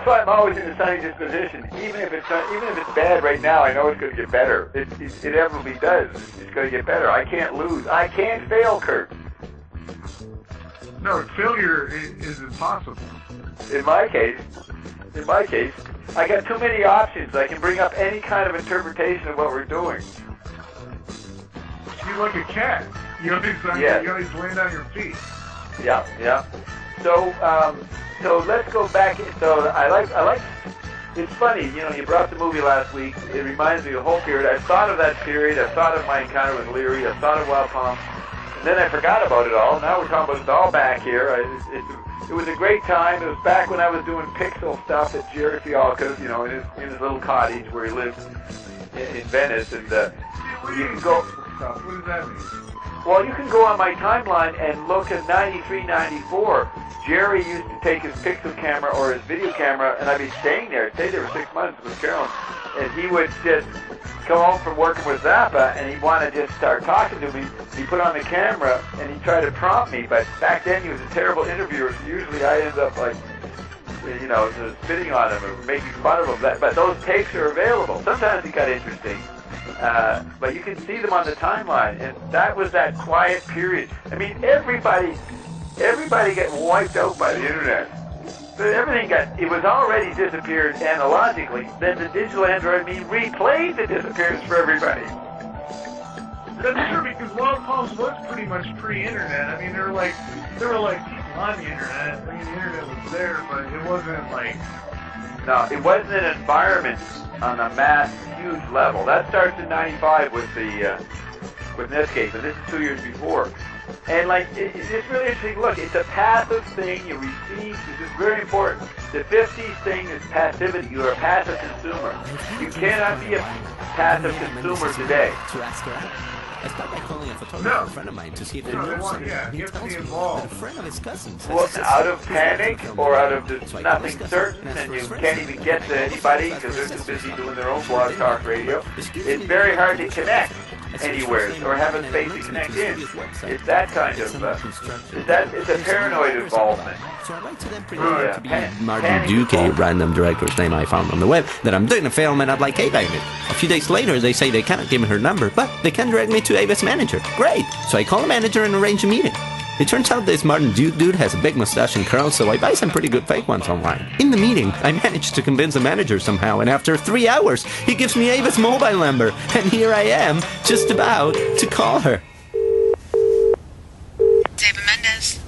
that's why I'm always in a sunny disposition. Even if it's bad right now, I know it's going to get better. It inevitably does. It's going to get better. I can't lose. I can't fail, Kurt. No, failure is impossible. In my case, I got too many options. I can bring up any kind of interpretation of what we're doing. You're like a cat. You always land on your feet. Yeah. So let's go back. So I like. It's funny, you brought the movie last week. It reminds me of the whole period. I thought of that period. I thought of my encounter with Leary. I thought of Wild Palm. And then I forgot about it all. Now we're talking about it all back here. It was a great time. It was back when I was doing pixel stuff at Jerry Fialka's, in his little cottage where he lived in Venice. And you can go. What does that mean? Well, you can go on my timeline and look at 93, 94. Jerry used to take his pixel camera or his video camera, and I'd be staying there. I'd stay there for 6 months with Carolyn. And he would just come home from working with Zappa, and he'd want to just start talking to me. He put on the camera, and he'd try to prompt me. But back then, he was a terrible interviewer, so usually I ended up, spitting on him or making fun of him. But those tapes are available. Sometimes it got interesting. But you can see them on the timeline, and that was that quiet period. I mean, everybody got wiped out by the internet. It was already disappeared analogically. Then the digital Android replayed the disappearance for everybody. That's true, because Wild Palms was pretty much pre-internet. I mean, there were like people on the internet. I mean, the internet was there, but it wasn't like. No, it wasn't an environment on a mass, huge level. That starts in '95 with Netscape, and this is 2 years before. And it's really interesting. Look, it's a passive thing. You receive. This is very important. The 50s thing is passivity. You are a passive consumer. You cannot be a passive consumer today. I started by calling a photographer friend of mine to see if they know something. Yeah, you have to be involved. A friend of his cousins. Well, out of panic or out of just nothing certain, and you can't even get to anybody because they're too busy doing their own blog talk radio. It's very hard to connect anywhere or have a space to connect in. It's that kind of it's a paranoid involvement. So I write to them pretty hard to be Martin Duke, a random director's name I found on the web, that I'm doing a film and I'd like Eva in it. A few days later, they say they cannot give me her number, but they can direct me to Eva's manager. Great! So I call the manager and arrange a meeting. It turns out this Martin Duke dude has a big mustache and curls, so I buy some pretty good fake ones online. In the meeting, I managed to convince the manager somehow, and after 3 hours, he gives me Eva's mobile number, and here I am, just about to call her. Eva Mendes.